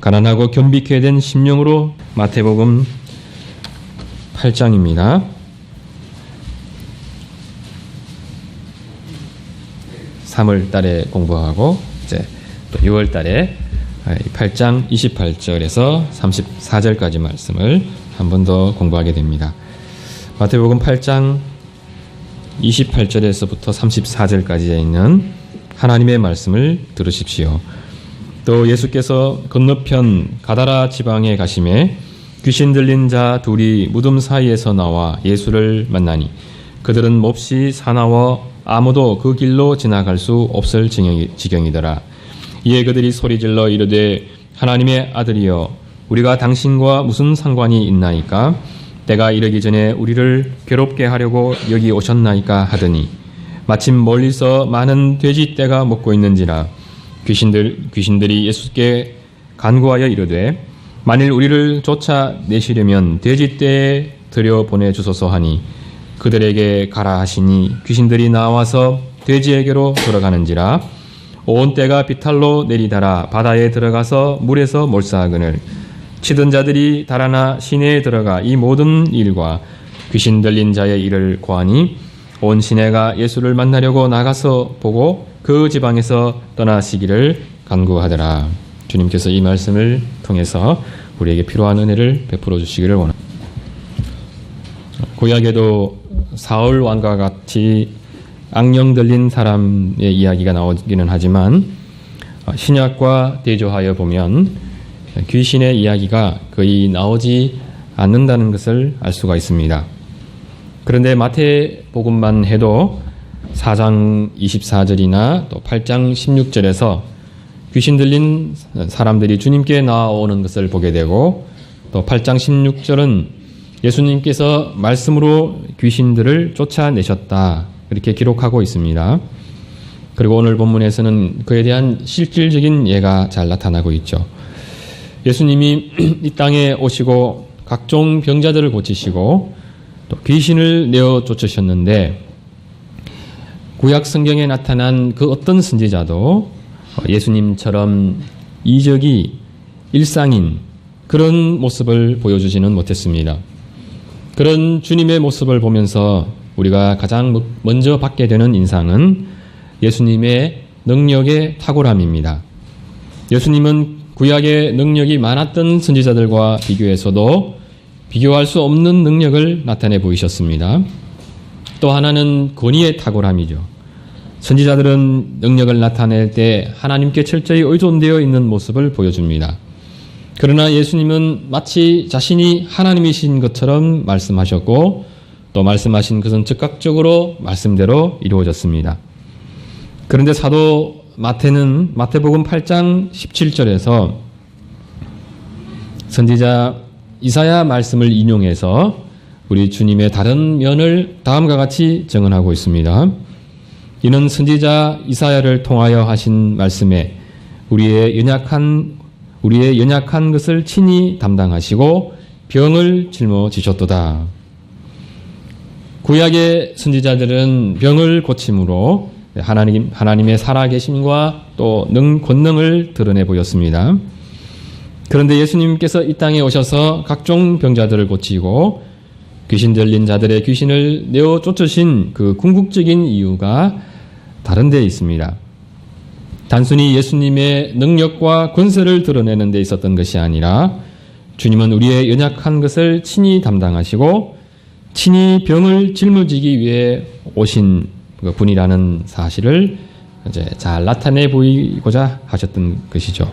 가난하고 겸비케 된 심령으로 마태복음 8장입니다. 3월 달에 공부하고 이제 또 6월 달에 8장 28절에서 34절까지 말씀을 한 번 더 공부하게 됩니다. 마태복음 8장 28절에서부터 34절까지에 있는 하나님의 말씀을 들으십시오. 또 예수께서 건너편 가다라 지방에 가심에 귀신 들린 자 둘이 무덤 사이에서 나와 예수를 만나니 그들은 몹시 사나워 아무도 그 길로 지나갈 수 없을 지경이더라. 이에 그들이 소리질러 이르되 하나님의 아들이여 우리가 당신과 무슨 상관이 있나이까? 때가 이르기 전에 우리를 괴롭게 하려고 여기 오셨나이까 하더니 마침 멀리서 많은 돼지떼가 먹고 있는지라. 귀신들이 예수께 간구하여 이르되 만일 우리를 쫓아내시려면 돼지떼에 들여보내 주소서 하니 그들에게 가라 하시니 귀신들이 나와서 돼지에게로 들어가는지라. 온 떼가 비탈로 내리달아 바다에 들어가서 물에서 몰사하거늘 치던 자들이 달아나 시내에 들어가 이 모든 일과 귀신 들린 자의 일을 고하니 온 시내가 예수를 만나려고 나가서 보고 그 지방에서 떠나시기를 간구하더라. 주님께서 이 말씀을 통해서 우리에게 필요한 은혜를 베풀어 주시기를 원합니다. 구약에도 사울 왕과 같이 악령 들린 사람의 이야기가 나오기는 하지만 신약과 대조하여 보면 귀신의 이야기가 거의 나오지 않는다는 것을 알 수가 있습니다. 그런데 마태복음만 해도 4장 24절이나 또 8장 16절에서 귀신 들린 사람들이 주님께 나아오는 것을 보게 되고 또 8장 16절은 예수님께서 말씀으로 귀신들을 쫓아내셨다 이렇게 기록하고 있습니다. 그리고 오늘 본문에서는 그에 대한 실질적인 예가 잘 나타나고 있죠. 예수님이 이 땅에 오시고 각종 병자들을 고치시고 또 귀신을 내어 쫓으셨는데 구약 성경에 나타난 그 어떤 선지자도 예수님처럼 이적이 일상인 그런 모습을 보여주지는 못했습니다. 그런 주님의 모습을 보면서 우리가 가장 먼저 받게 되는 인상은 예수님의 능력의 탁월함입니다. 예수님은 구약의 능력이 많았던 선지자들과 비교해서도 비교할 수 없는 능력을 나타내 보이셨습니다. 또 하나는 권위의 탁월함이죠. 선지자들은 능력을 나타낼 때 하나님께 철저히 의존되어 있는 모습을 보여줍니다. 그러나 예수님은 마치 자신이 하나님이신 것처럼 말씀하셨고 또 말씀하신 것은 즉각적으로 말씀대로 이루어졌습니다. 그런데 사도 마태는 마태복음 8장 17절에서 선지자 이사야 말씀을 인용해서 우리 주님의 다른 면을 다음과 같이 증언하고 있습니다. 이는 선지자 이사야를 통하여 하신 말씀에 우리의 연약한 것을 친히 담당하시고 병을 짊어지셨도다. 구약의 선지자들은 병을 고침으로 하나님의 살아계심과 또 권능을 드러내 보였습니다. 그런데 예수님께서 이 땅에 오셔서 각종 병자들을 고치고 귀신 들린 자들의 귀신을 내어 쫓으신 그 궁극적인 이유가 다른 데 있습니다. 단순히 예수님의 능력과 권세를 드러내는 데 있었던 것이 아니라 주님은 우리의 연약한 것을 친히 담당하시고 친히 병을 짊어지기 위해 오신 분이라는 사실을 이제 잘 나타내 보이고자 하셨던 것이죠.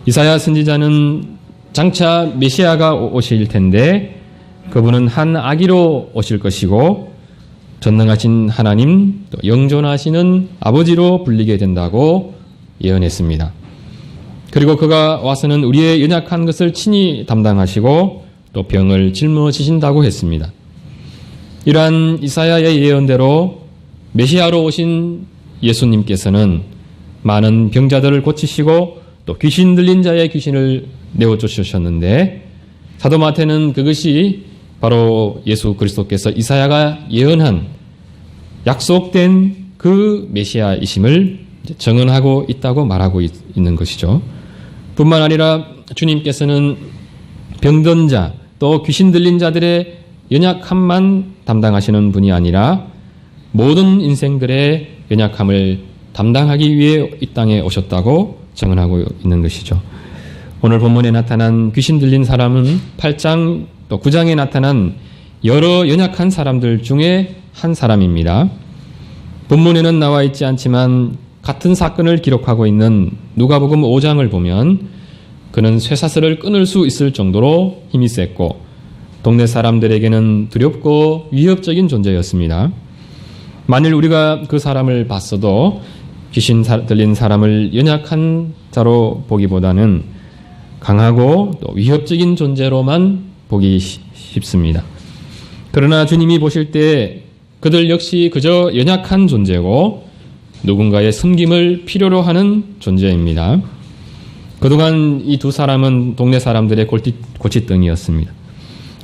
이사야 선지자는 장차 메시아가 오실 텐데 그분은 한 아기로 오실 것이고 전능하신 하나님, 또 영존하시는 아버지로 불리게 된다고 예언했습니다. 그리고 그가 와서는 우리의 연약한 것을 친히 담당하시고 또 병을 짊어지신다고 했습니다. 이러한 이사야의 예언대로 메시아로 오신 예수님께서는 많은 병자들을 고치시고 또 귀신 들린 자의 귀신을 내어 쫓으셨는데 사도 마태는 그것이 바로 예수 그리스도께서 이사야가 예언한 약속된 그 메시아이심을 증언하고 있다고 말하고 있는 것이죠. 뿐만 아니라 주님께서는 병든 자, 또 귀신 들린 자들의 연약함만 담당하시는 분이 아니라 모든 인생들의 연약함을 담당하기 위해 이 땅에 오셨다고 증언하고 있는 것이죠. 오늘 본문에 나타난 귀신 들린 사람은 8장 또 9장에 나타난 여러 연약한 사람들 중에 한 사람입니다. 본문에는 나와 있지 않지만 같은 사건을 기록하고 있는 누가복음 5장을 보면 그는 쇠사슬을 끊을 수 있을 정도로 힘이 셌고 동네 사람들에게는 두렵고 위협적인 존재였습니다. 만일 우리가 그 사람을 봤어도 귀신 들린 사람을 연약한 자로 보기보다는 강하고 또 위협적인 존재로만 보기 쉽습니다. 그러나 주님이 보실 때 그들 역시 그저 연약한 존재고 누군가의 섬김을 필요로 하는 존재입니다. 그동안 이 두 사람은 동네 사람들의 골칫덩이였습니다.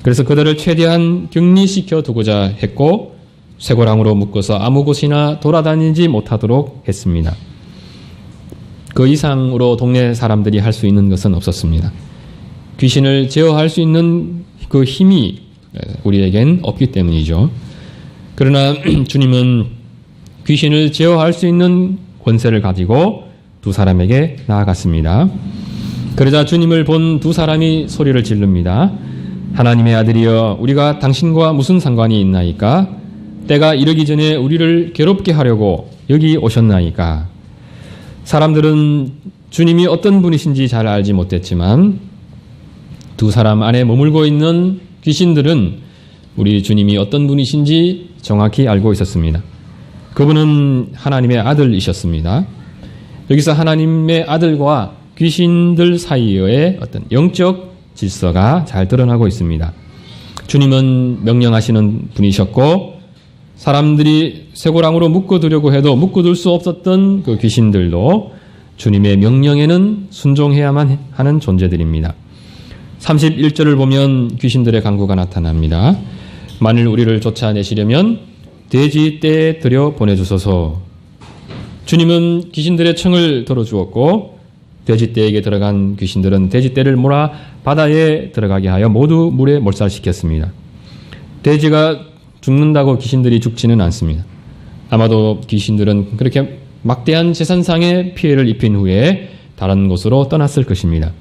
그래서 그들을 최대한 격리시켜 두고자 했고 쇠고랑으로 묶어서 아무 곳이나 돌아다니지 못하도록 했습니다. 그 이상으로 동네 사람들이 할 수 있는 것은 없었습니다. 귀신을 제어할 수 있는 그 힘이 우리에겐 없기 때문이죠. 그러나 주님은 귀신을 제어할 수 있는 권세를 가지고 두 사람에게 나아갔습니다. 그러자 주님을 본 두 사람이 소리를 지릅니다. 하나님의 아들이여, 우리가 당신과 무슨 상관이 있나이까? 때가 이르기 전에 우리를 괴롭게 하려고 여기 오셨나이까? 사람들은 주님이 어떤 분이신지 잘 알지 못했지만 두 사람 안에 머물고 있는 귀신들은 우리 주님이 어떤 분이신지 정확히 알고 있었습니다. 그분은 하나님의 아들이셨습니다. 여기서 하나님의 아들과 귀신들 사이의 어떤 영적 질서가 잘 드러나고 있습니다. 주님은 명령하시는 분이셨고 사람들이 쇠고랑으로 묶어두려고 해도 묶어둘 수 없었던 그 귀신들도 주님의 명령에는 순종해야만 하는 존재들입니다. 31절을 보면 귀신들의 강구가 나타납니다. 만일 우리를 쫓아내시려면 돼지떼에 들여 보내주소서. 주님은 귀신들의 청을 들어주었고 돼지떼에게 들어간 귀신들은 돼지떼를 몰아 바다에 들어가게 하여 모두 물에 몰살시켰습니다. 돼지가 죽는다고 귀신들이 죽지는 않습니다. 아마도 귀신들은 그렇게 막대한 재산상의 피해를 입힌 후에 다른 곳으로 떠났을 것입니다.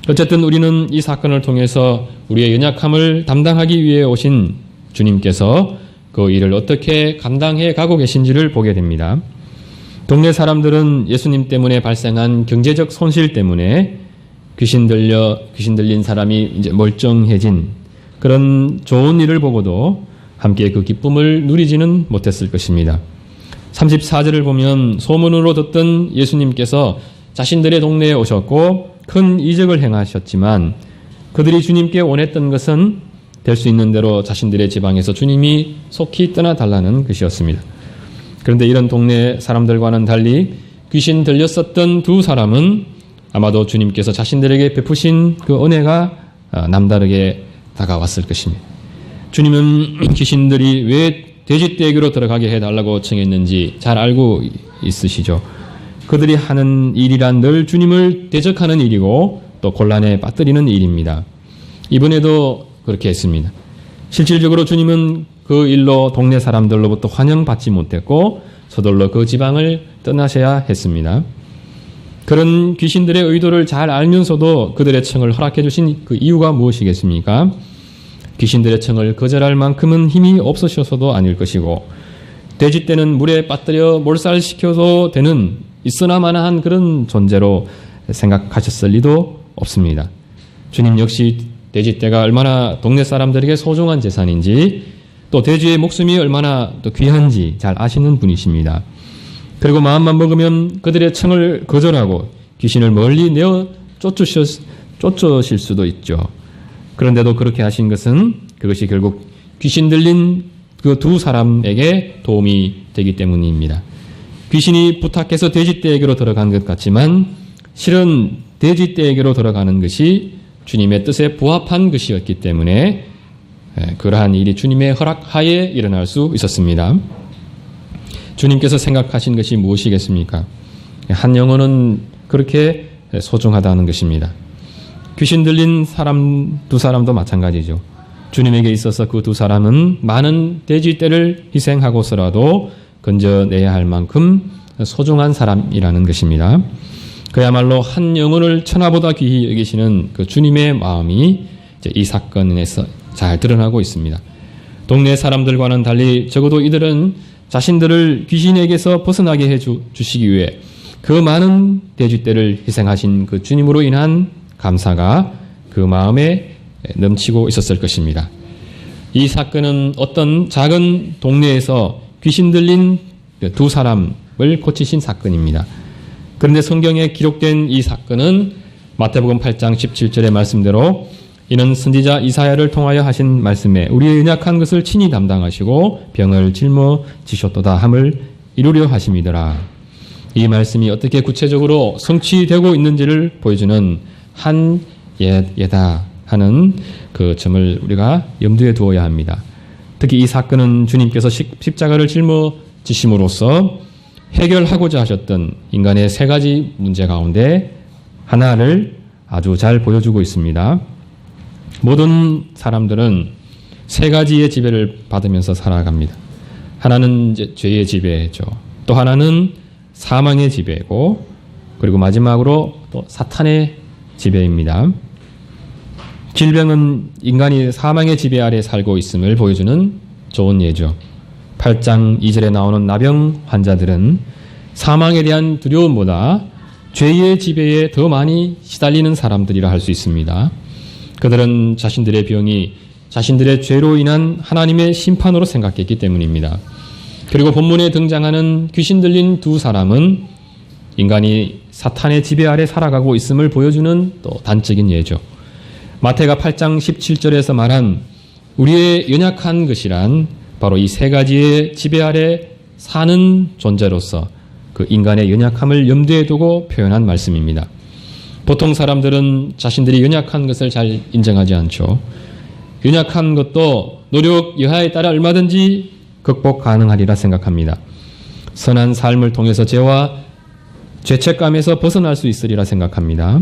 어쨌든 우리는 이 사건을 통해서 우리의 연약함을 담당하기 위해 오신 주님께서 그 일을 어떻게 감당해 가고 계신지를 보게 됩니다. 동네 사람들은 예수님 때문에 발생한 경제적 손실 때문에 귀신 들린 사람이 이제 멀쩡해진 그런 좋은 일을 보고도 함께 그 기쁨을 누리지는 못했을 것입니다. 34절을 보면 소문으로 듣던 예수님께서 자신들의 동네에 오셨고 큰 이적을 행하셨지만 그들이 주님께 원했던 것은 될 수 있는 대로 자신들의 지방에서 주님이 속히 떠나달라는 것이었습니다. 그런데 이런 동네 사람들과는 달리 귀신 들렸었던 두 사람은 아마도 주님께서 자신들에게 베푸신 그 은혜가 남다르게 다가왔을 것입니다. 주님은 귀신들이 왜 돼지떼기로 들어가게 해달라고 청했는지 잘 알고 있으시죠. 그들이 하는 일이란 늘 주님을 대적하는 일이고 또 곤란에 빠뜨리는 일입니다. 이번에도 그렇게 했습니다. 실질적으로 주님은 그 일로 동네 사람들로부터 환영받지 못했고 서둘러 그 지방을 떠나셔야 했습니다. 그런 귀신들의 의도를 잘 알면서도 그들의 청을 허락해 주신 그 이유가 무엇이겠습니까? 귀신들의 청을 거절할 만큼은 힘이 없으셔서도 아닐 것이고 돼지떼는 물에 빠뜨려 몰살시켜도 되는 있으나마나한 그런 존재로 생각하셨을 리도 없습니다. 주님 역시 돼지떼가 얼마나 동네 사람들에게 소중한 재산인지 또 돼지의 목숨이 얼마나 또 귀한지 잘 아시는 분이십니다. 그리고 마음만 먹으면 그들의 청을 거절하고 귀신을 멀리 내어 쫓으실 수도 있죠. 그런데도 그렇게 하신 것은 그것이 결국 귀신 들린 그 두 사람에게 도움이 되기 때문입니다. 귀신이 부탁해서 돼지떼에게로 들어간 것 같지만 실은 돼지떼에게로 들어가는 것이 주님의 뜻에 부합한 것이었기 때문에 그러한 일이 주님의 허락하에 일어날 수 있었습니다. 주님께서 생각하신 것이 무엇이겠습니까? 한 영혼은 그렇게 소중하다는 것입니다. 귀신 들린 사람 두 사람도 마찬가지죠. 주님에게 있어서 그 두 사람은 많은 돼지떼를 희생하고서라도 건져내야 할 만큼 소중한 사람이라는 것입니다. 그야말로 한 영혼을 천하보다 귀히 여기시는 그 주님의 마음이 이 사건에서 잘 드러나고 있습니다. 동네 사람들과는 달리 적어도 이들은 자신들을 귀신에게서 벗어나게 해주시기 위해 그 많은 돼지떼를 희생하신 그 주님으로 인한 감사가 그 마음에 넘치고 있었을 것입니다. 이 사건은 어떤 작은 동네에서 귀신 들린 두 사람을 고치신 사건입니다. 그런데 성경에 기록된 이 사건은 마태복음 8장 17절의 말씀대로 이는 선지자 이사야를 통하여 하신 말씀에 우리의 연약한 것을 친히 담당하시고 병을 짊어지셨도다 함을 이루려 하심이더라. 이 말씀이 어떻게 구체적으로 성취되고 있는지를 보여주는 한 예다 하는 그 점을 우리가 염두에 두어야 합니다. 특히 이 사건은 주님께서 십자가를 짊어지심으로써 해결하고자 하셨던 인간의 세 가지 문제 가운데 하나를 아주 잘 보여주고 있습니다. 모든 사람들은 세 가지의 지배를 받으면서 살아갑니다. 하나는 이제 죄의 지배죠. 또 하나는 사망의 지배고, 그리고 마지막으로 또 사탄의 지배입니다. 질병은 인간이 사망의 지배 아래 살고 있음을 보여주는 좋은 예죠. 8장 2절에 나오는 나병 환자들은 사망에 대한 두려움보다 죄의 지배에 더 많이 시달리는 사람들이라 할 수 있습니다. 그들은 자신들의 병이 자신들의 죄로 인한 하나님의 심판으로 생각했기 때문입니다. 그리고 본문에 등장하는 귀신 들린 두 사람은 인간이 사탄의 지배 아래 살아가고 있음을 보여주는 또 단적인 예죠. 마태가 8장 17절에서 말한 우리의 연약한 것이란 바로 이 세 가지의 지배 아래 사는 존재로서 그 인간의 연약함을 염두에 두고 표현한 말씀입니다. 보통 사람들은 자신들이 연약한 것을 잘 인정하지 않죠. 연약한 것도 노력 여하에 따라 얼마든지 극복 가능하리라 생각합니다. 선한 삶을 통해서 죄와 죄책감에서 벗어날 수 있으리라 생각합니다.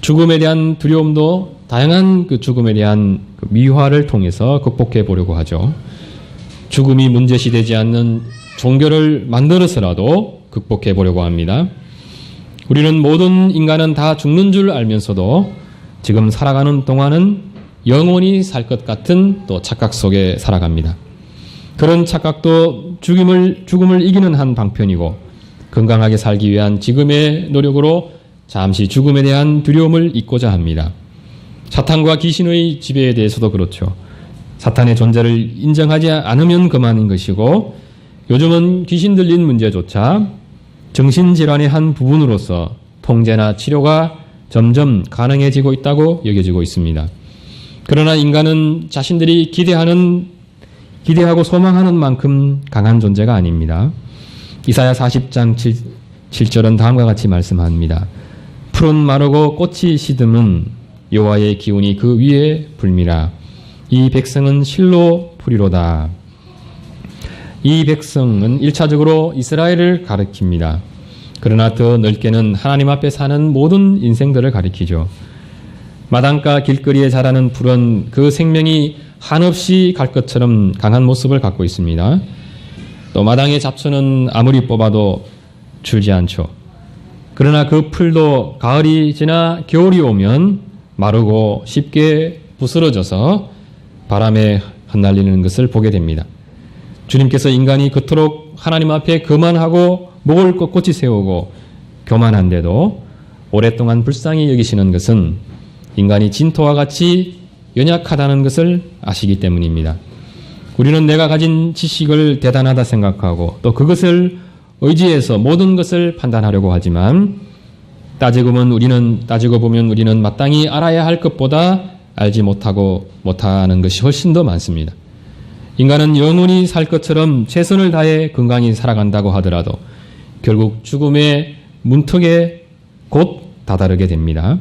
죽음에 대한 두려움도 다양한 그 죽음에 대한 그 미화를 통해서 극복해 보려고 하죠. 죽음이 문제시되지 않는 종교를 만들어서라도 극복해 보려고 합니다. 우리는 모든 인간은 다 죽는 줄 알면서도 지금 살아가는 동안은 영원히 살 것 같은 또 착각 속에 살아갑니다. 그런 착각도 죽음을 이기는 한 방편이고, 건강하게 살기 위한 지금의 노력으로 잠시 죽음에 대한 두려움을 잊고자 합니다. 사탄과 귀신의 지배에 대해서도 그렇죠. 사탄의 존재를 인정하지 않으면 그만인 것이고, 요즘은 귀신 들린 문제조차 정신질환의 한 부분으로서 통제나 치료가 점점 가능해지고 있다고 여겨지고 있습니다. 그러나 인간은 자신들이 기대하고 소망하는 만큼 강한 존재가 아닙니다. 이사야 40장 7절은 다음과 같이 말씀합니다. 푸른 마르고 꽃이 시듬은 여호와의 기운이 그 위에 불미라. 이 백성은 실로 풀이로다. 이 백성은 1차적으로 이스라엘을 가리킵니다. 그러나 더 넓게는 하나님 앞에 사는 모든 인생들을 가리키죠. 마당가 길거리에 자라는 풀은 그 생명이 한없이 갈 것처럼 강한 모습을 갖고 있습니다. 또 마당의 잡초는 아무리 뽑아도 줄지 않죠. 그러나 그 풀도 가을이 지나 겨울이 오면 마르고 쉽게 부스러져서 바람에 흩날리는 것을 보게 됩니다. 주님께서 인간이 그토록 하나님 앞에 거만하고 목을 꼿꼿이 세우고 교만한데도 오랫동안 불쌍히 여기시는 것은 인간이 진토와 같이 연약하다는 것을 아시기 때문입니다. 우리는 내가 가진 지식을 대단하다 생각하고 또 그것을 의지해서 모든 것을 판단하려고 하지만 따지고 보면 우리는 마땅히 알아야 할 것보다 알지 못하는 것이 훨씬 더 많습니다. 인간은 영원히 살 것처럼 최선을 다해 건강히 살아간다고 하더라도 결국 죽음의 문턱에 곧 다다르게 됩니다.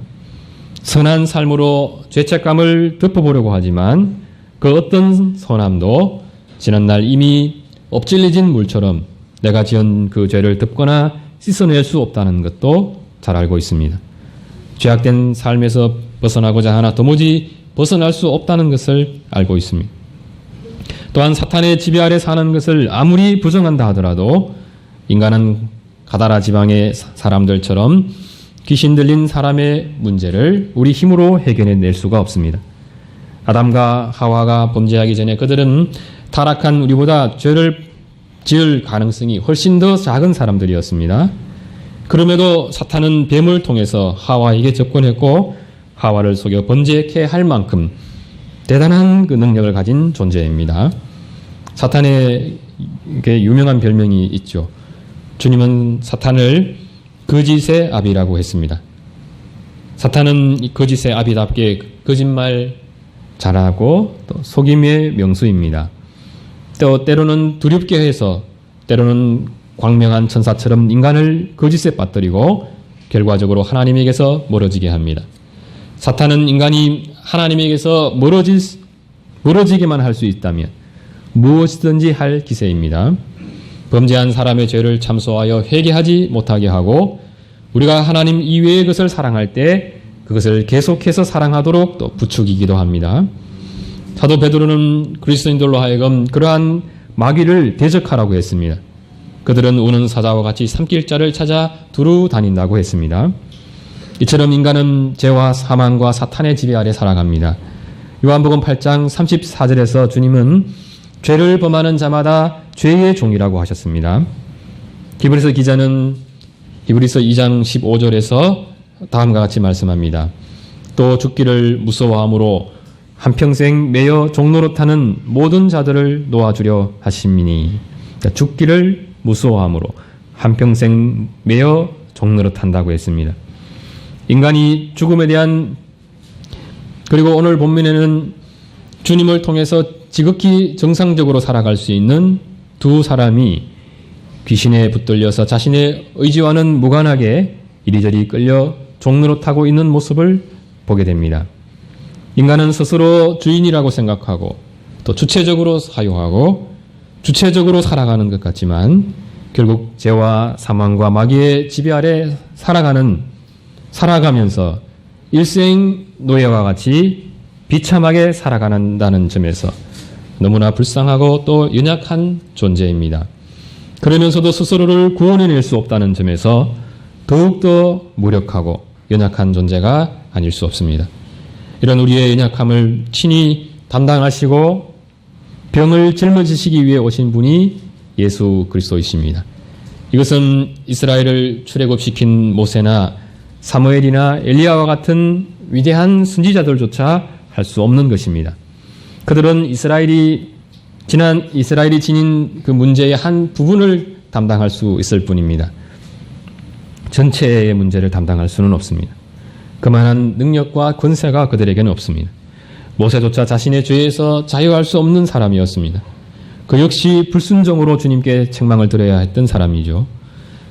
선한 삶으로 죄책감을 덮어보려고 하지만 그 어떤 선함도 지난날 이미 엎질러진 물처럼 내가 지은 그 죄를 덮거나 씻어낼 수 없다는 것도 잘 알고 있습니다. 죄악된 삶에서 벗어나고자 하나 도무지 벗어날 수 없다는 것을 알고 있습니다. 또한 사탄의 지배 아래 사는 것을 아무리 부정한다 하더라도 인간은 가다라 지방의 사람들처럼 귀신 들린 사람의 문제를 우리 힘으로 해결해낼 수가 없습니다. 아담과 하와가 범죄하기 전에 그들은 타락한 우리보다 죄를 지을 가능성이 훨씬 더 작은 사람들이었습니다. 그럼에도 사탄은 뱀을 통해서 하와에게 접근했고 하와를 속여 번제케 할 만큼 대단한 그 능력을 가진 존재입니다. 사탄의 유명한 별명이 있죠. 주님은 사탄을 거짓의 아비라고 했습니다. 사탄은 거짓의 아비답게 거짓말 잘하고 또 속임의 명수입니다. 또 때로는 두렵게 해서 때로는 광명한 천사처럼 인간을 거짓에 빠뜨리고 결과적으로 하나님에게서 멀어지게 합니다. 사탄은 인간이 하나님에게서 멀어지게만 할 수 있다면 무엇이든지 할 기세입니다. 범죄한 사람의 죄를 참소하여 회개하지 못하게 하고 우리가 하나님 이외의 것을 사랑할 때 그것을 계속해서 사랑하도록 또 부추기기도 합니다. 사도 베드로는 그리스도인들로 하여금 그러한 마귀를 대적하라고 했습니다. 그들은 우는 사자와 같이 삼킬 자를 찾아 두루 다닌다고 했습니다. 이처럼 인간은 죄와 사망과 사탄의 지배 아래 살아갑니다. 요한복음 8장 34절에서 주님은 죄를 범하는 자마다 죄의 종이라고 하셨습니다. 히브리서 기자는 히브리서 2장 15절에서 다음과 같이 말씀합니다. 또 죽기를 무서워함으로 한평생 매여 종노릇하는 모든 자들을 놓아주려 하심이니. 그러니까 죽기를 무서워함으로 한평생 매여 종노릇한다고 했습니다. 인간이 죽음에 대한, 그리고 오늘 본문에는 주님을 통해서 지극히 정상적으로 살아갈 수 있는 두 사람이 귀신에 붙들려서 자신의 의지와는 무관하게 이리저리 끌려 종노릇하고 있는 모습을 보게 됩니다. 인간은 스스로 주인이라고 생각하고 또 주체적으로 사유하고 주체적으로 살아가는 것 같지만 결국 죄와 사망과 마귀의 지배 아래 살아가면서 일생 노예와 같이 비참하게 살아간다는 점에서 너무나 불쌍하고 또 연약한 존재입니다. 그러면서도 스스로를 구원해낼 수 없다는 점에서 더욱더 무력하고 연약한 존재가 아닐 수 없습니다. 이런 우리의 연약함을 친히 담당하시고 병을 짊어지시기 위해 오신 분이 예수 그리스도이십니다. 이것은 이스라엘을 출애굽시킨 모세나 사무엘이나 엘리야와 같은 위대한 선지자들조차 할 수 없는 것입니다. 그들은 이스라엘이 지닌 그 문제의 한 부분을 담당할 수 있을 뿐입니다. 전체의 문제를 담당할 수는 없습니다. 그만한 능력과 권세가 그들에게는 없습니다. 모세조차 자신의 죄에서 자유할 수 없는 사람이었습니다. 그 역시 불순종으로 주님께 책망을 들어야 했던 사람이죠.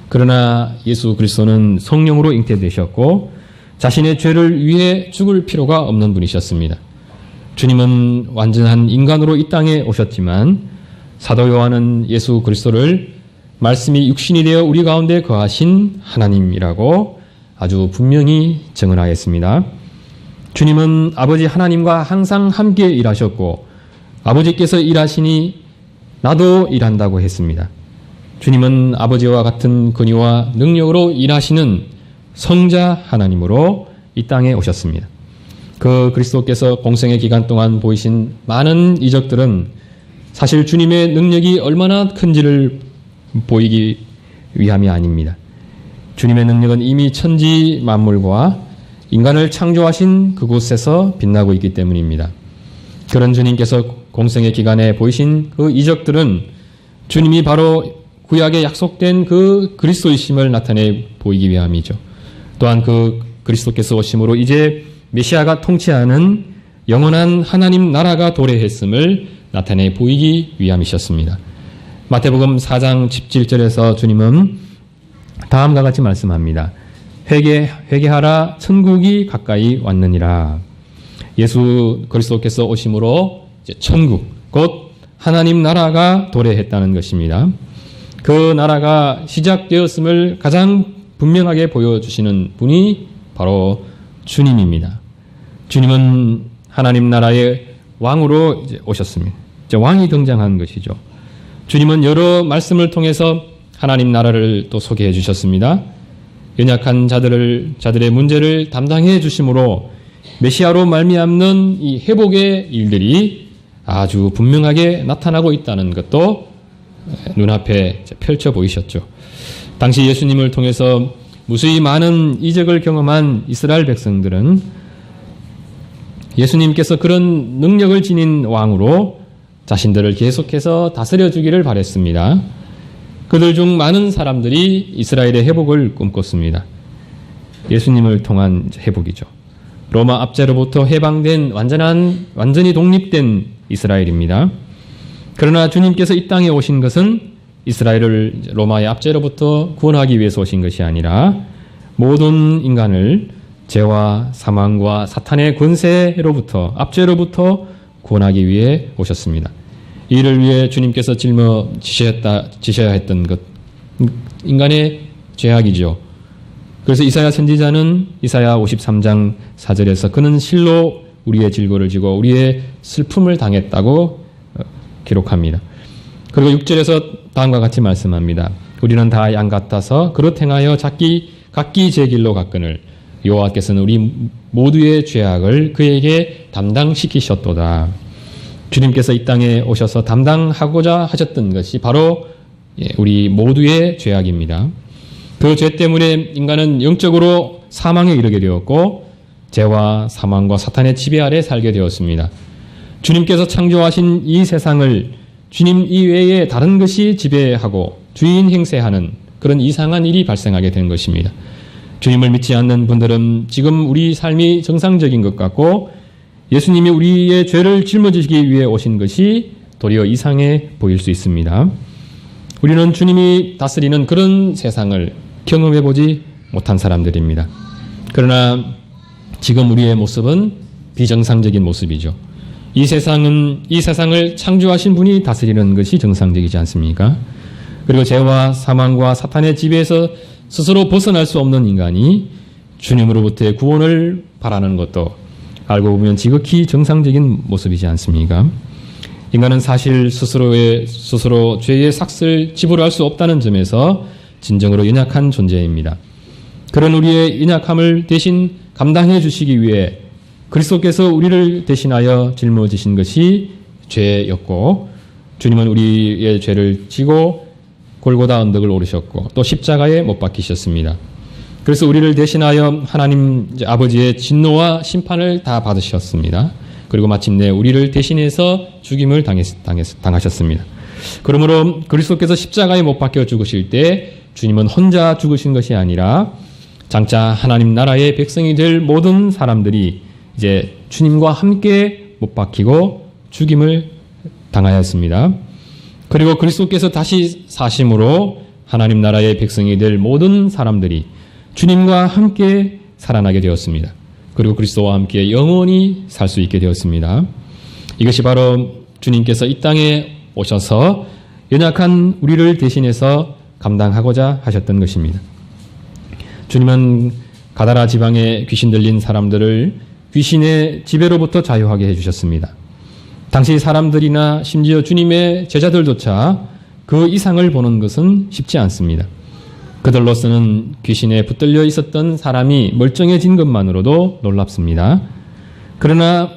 그러나 예수 그리스도는 성령으로 잉태되셨고 자신의 죄를 위해 죽을 필요가 없는 분이셨습니다. 주님은 완전한 인간으로 이 땅에 오셨지만 사도 요한은 예수 그리스도를 말씀이 육신이 되어 우리 가운데 거하신 하나님이라고 아주 분명히 증언하였습니다. 주님은 아버지 하나님과 항상 함께 일하셨고 아버지께서 일하시니 나도 일한다고 했습니다. 주님은 아버지와 같은 권위와 능력으로 일하시는 성자 하나님으로 이 땅에 오셨습니다. 그 그리스도께서 공생의 기간 동안 보이신 많은 이적들은 사실 주님의 능력이 얼마나 큰지를 보이기 위함이 아닙니다. 주님의 능력은 이미 천지 만물과 인간을 창조하신 그곳에서 빛나고 있기 때문입니다. 그런 주님께서 공생의 기간에 보이신 그 이적들은 주님이 바로 구약에 약속된 그 그리스도이심을 나타내 보이기 위함이죠. 또한 그 그리스도께서 오심으로 이제 메시아가 통치하는 영원한 하나님 나라가 도래했음을 나타내 보이기 위함이셨습니다. 마태복음 4장 17절에서 주님은 다음과 같이 말씀합니다. 회개하라 천국이 가까이 왔느니라. 예수 그리스도께서 오심으로 이제 천국 곧 하나님 나라가 도래했다는 것입니다. 그 나라가 시작되었음을 가장 분명하게 보여주시는 분이 바로 주님입니다. 주님은 하나님 나라의 왕으로 이제 오셨습니다. 이제 왕이 등장한 것이죠. 주님은 여러 말씀을 통해서 하나님 나라를 또 소개해 주셨습니다. 연약한 자들의 문제를 담당해 주심으로 메시아로 말미암는 이 회복의 일들이 아주 분명하게 나타나고 있다는 것도 눈앞에 펼쳐 보이셨죠. 당시 예수님을 통해서 무수히 많은 이적을 경험한 이스라엘 백성들은 예수님께서 그런 능력을 지닌 왕으로 자신들을 계속해서 다스려 주기를 바랬습니다. 그들 중 많은 사람들이 이스라엘의 회복을 꿈꿨습니다. 예수님을 통한 회복이죠. 로마 압제로부터 해방된 완전히 독립된 이스라엘입니다. 그러나 주님께서 이 땅에 오신 것은 이스라엘을 로마의 압제로부터 구원하기 위해서 오신 것이 아니라 모든 인간을 죄와 사망과 사탄의 권세로부터 압제로부터 구원하기 위해 오셨습니다. 이를 위해 주님께서 짊어지셔야 했던 것, 인간의 죄악이죠. 그래서 이사야 선지자는 이사야 53장 4절에서 그는 실로 우리의 질고를 지고 우리의 슬픔을 당했다고 기록합니다. 그리고 6절에서 다음과 같이 말씀합니다. 우리는 다 양 같아서 그릇 행하여 각기 제 길로 갔거늘 여호와께서는 우리 모두의 죄악을 그에게 담당시키셨도다. 주님께서 이 땅에 오셔서 담당하고자 하셨던 것이 바로 우리 모두의 죄악입니다. 그 죄 때문에 인간은 영적으로 사망에 이르게 되었고 죄와 사망과 사탄의 지배 아래 살게 되었습니다. 주님께서 창조하신 이 세상을 주님 이외에 다른 것이 지배하고 주인 행세하는 그런 이상한 일이 발생하게 된 것입니다. 주님을 믿지 않는 분들은 지금 우리 삶이 정상적인 것 같고 예수님이 우리의 죄를 짊어지시기 위해 오신 것이 도리어 이상해 보일 수 있습니다. 우리는 주님이 다스리는 그런 세상을 경험해보지 못한 사람들입니다. 그러나 지금 우리의 모습은 비정상적인 모습이죠. 이 세상을 창조하신 분이 다스리는 것이 정상적이지 않습니까? 그리고 죄와 사망과 사탄의 지배에서 스스로 벗어날 수 없는 인간이 주님으로부터의 구원을 바라는 것도 알고 보면 지극히 정상적인 모습이지 않습니까? 인간은 사실 스스로 죄의 삭을 지불할 수 없다는 점에서 진정으로 연약한 존재입니다. 그런 우리의 연약함을 대신 감당해 주시기 위해 그리스도께서 우리를 대신하여 짊어지신 것이 죄였고 주님은 우리의 죄를 지고 골고다 언덕을 오르셨고 또 십자가에 못 박히셨습니다. 그래서 우리를 대신하여 하나님 아버지의 진노와 심판을 다 받으셨습니다. 그리고 마침내 우리를 대신해서 죽임을 당하셨습니다. 그러므로 그리스도께서 십자가에 못 박혀 죽으실 때 주님은 혼자 죽으신 것이 아니라 장차 하나님 나라의 백성이 될 모든 사람들이 이제 주님과 함께 못 박히고 죽임을 당하였습니다. 그리고 그리스도께서 다시 사심으로 하나님 나라의 백성이 될 모든 사람들이 주님과 함께 살아나게 되었습니다. 그리고 그리스도와 함께 영원히 살 수 있게 되었습니다. 이것이 바로 주님께서 이 땅에 오셔서 연약한 우리를 대신해서 감당하고자 하셨던 것입니다. 주님은 가다라 지방에 귀신 들린 사람들을 귀신의 지배로부터 자유하게 해주셨습니다. 당시 사람들이나 심지어 주님의 제자들조차 그 이상을 보는 것은 쉽지 않습니다. 그들로서는 귀신에 붙들려 있었던 사람이 멀쩡해진 것만으로도 놀랍습니다. 그러나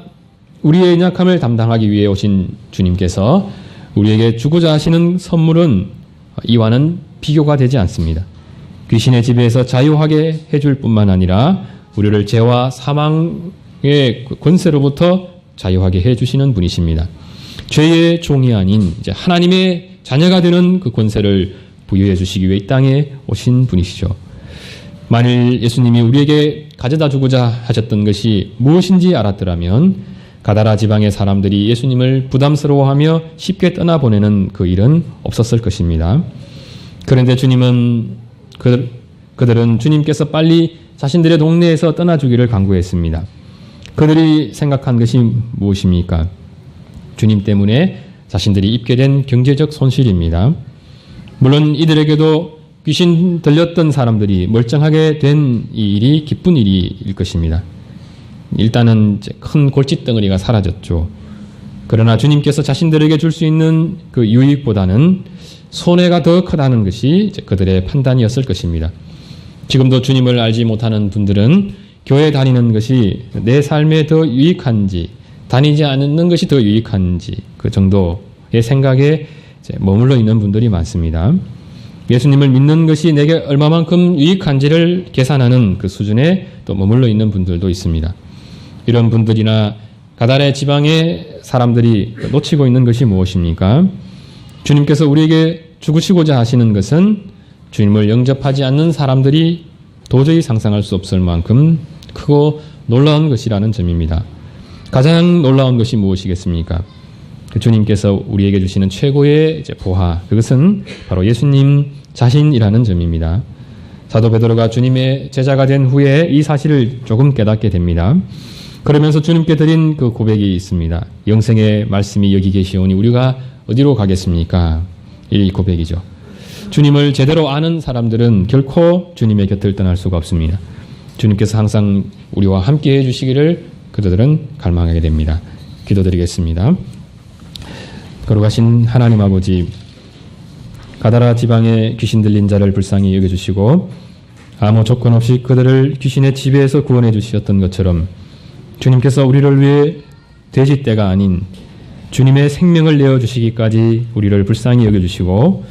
우리의 연약함을 담당하기 위해 오신 주님께서 우리에게 주고자 하시는 선물은 이와는 비교가 되지 않습니다. 귀신의 지배에서 자유하게 해줄 뿐만 아니라 우리를 죄와 사망의 권세로부터 자유하게 해주시는 분이십니다. 죄의 종이 아닌 이제 하나님의 자녀가 되는 그 권세를 부여해 주시기 위해 이 땅에 오신 분이시죠. 만일 예수님이 우리에게 가져다 주고자 하셨던 것이 무엇인지 알았더라면 가다라 지방의 사람들이 예수님을 부담스러워하며 쉽게 떠나보내는 그 일은 없었을 것입니다. 그런데 그들은 주님께서 빨리 자신들의 동네에서 떠나주기를 간구했습니다. 그들이 생각한 것이 무엇입니까? 주님 때문에 자신들이 입게 된 경제적 손실입니다. 물론 이들에게도 귀신 들렸던 사람들이 멀쩡하게 된 이 일이 기쁜 일일 것입니다. 일단은 이제 큰 골칫덩어리가 사라졌죠. 그러나 주님께서 자신들에게 줄 수 있는 그 유익보다는 손해가 더 크다는 것이 이제 그들의 판단이었을 것입니다. 지금도 주님을 알지 못하는 분들은 교회 다니는 것이 내 삶에 더 유익한지, 다니지 않는 것이 더 유익한지 그 정도의 생각에 이제 머물러 있는 분들이 많습니다. 예수님을 믿는 것이 내게 얼마만큼 유익한지를 계산하는 그 수준에 또 머물러 있는 분들도 있습니다. 이런 분들이나 가다라 지방의 사람들이 놓치고 있는 것이 무엇입니까? 주님께서 우리에게 주시고자 하시는 것은 주님을 영접하지 않는 사람들이 도저히 상상할 수 없을 만큼 크고 놀라운 것이라는 점입니다. 가장 놀라운 것이 무엇이겠습니까? 주님께서 우리에게 주시는 최고의 보화, 그것은 바로 예수님 자신이라는 점입니다. 사도 베드로가 주님의 제자가 된 후에 이 사실을 조금 깨닫게 됩니다. 그러면서 주님께 드린 그 고백이 있습니다. 영생의 말씀이 여기 계시오니 우리가 어디로 가겠습니까? 이 고백이죠. 주님을 제대로 아는 사람들은 결코 주님의 곁을 떠날 수가 없습니다. 주님께서 항상 우리와 함께 해주시기를 그들은 갈망하게 됩니다. 기도드리겠습니다. 거룩하신 하나님 아버지, 가다라 지방의 귀신 들린 자를 불쌍히 여겨주시고 아무 조건 없이 그들을 귀신의 지배에서 구원해 주셨던 것처럼 주님께서 우리를 위해 돼지떼가 아닌 주님의 생명을 내어주시기까지 우리를 불쌍히 여겨주시고